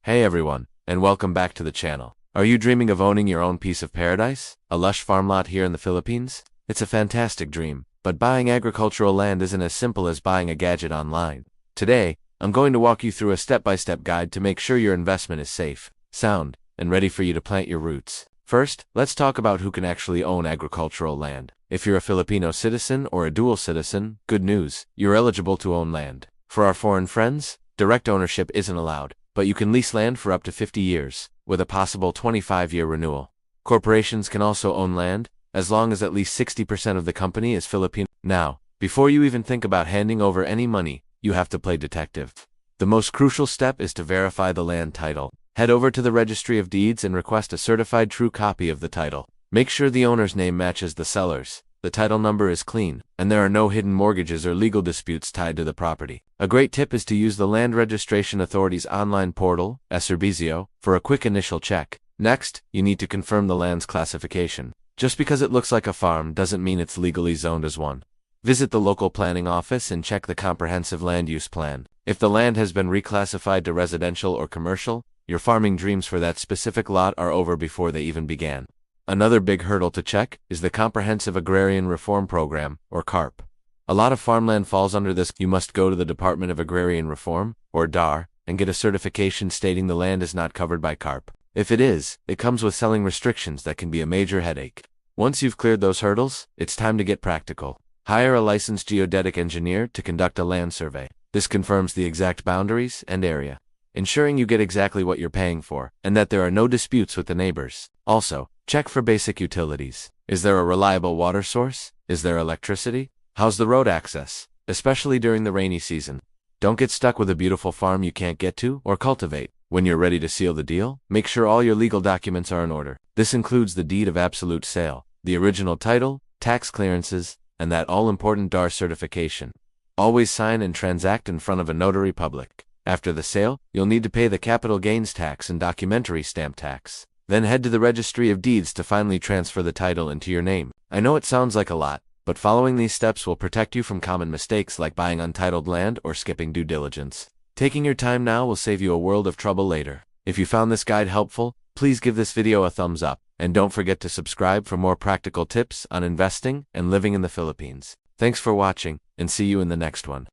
Hey everyone, and welcome back to the channel. Are you dreaming of owning your own piece of paradise? A lush farm lot here in the Philippines? It's a fantastic dream, but buying agricultural land isn't as simple as buying a gadget online. Today, I'm going to walk you through a step-by-step guide to make sure your investment is safe, sound, and ready for you to plant your roots. First, let's talk about who can actually own agricultural land. If you're a Filipino citizen or a dual citizen, good news, you're eligible to own land. For our foreign friends, direct ownership isn't allowed, but you can lease land for up to 50 years, with a possible 25-year renewal. Corporations can also own land, as long as at least 60% of the company is Filipino. Now, before you even think about handing over any money, you have to play detective. The most crucial step is to verify the land title. Head over to the Registry of Deeds and request a certified true copy of the title. Make sure the owner's name matches the seller's, the title number is clean, and there are no hidden mortgages or legal disputes tied to the property. A great tip is to use the Land Registration Authority's online portal, Servicio, for a quick initial check. Next, you need to confirm the land's classification. Just because it looks like a farm doesn't mean it's legally zoned as one. Visit the local planning office and check the comprehensive land use plan. If the land has been reclassified to residential or commercial, your farming dreams for that specific lot are over before they even began. Another big hurdle to check is the Comprehensive Agrarian Reform Program, or CARP. A lot of farmland falls under this. You must go to the Department of Agrarian Reform, or DAR, and get a certification stating the land is not covered by CARP. If it is, it comes with selling restrictions that can be a major headache. Once you've cleared those hurdles, it's time to get practical. Hire a licensed geodetic engineer to conduct a land survey. This confirms the exact boundaries and area, ensuring you get exactly what you're paying for, and that there are no disputes with the neighbors. Also, check for basic utilities. Is there a reliable water source? Is there electricity? How's the road access, especially during the rainy season? Don't get stuck with a beautiful farm you can't get to or cultivate. When you're ready to seal the deal, make sure all your legal documents are in order. This includes the deed of absolute sale, the original title, tax clearances, and that all-important DAR certification. Always sign and transact in front of a notary public. After the sale, you'll need to pay the capital gains tax and documentary stamp tax. Then head to the Registry of Deeds to finally transfer the title into your name. I know it sounds like a lot, but following these steps will protect you from common mistakes like buying untitled land or skipping due diligence. Taking your time now will save you a world of trouble later. If you found this guide helpful, please give this video a thumbs up, and don't forget to subscribe for more practical tips on investing and living in the Philippines. Thanks for watching, and see you in the next one.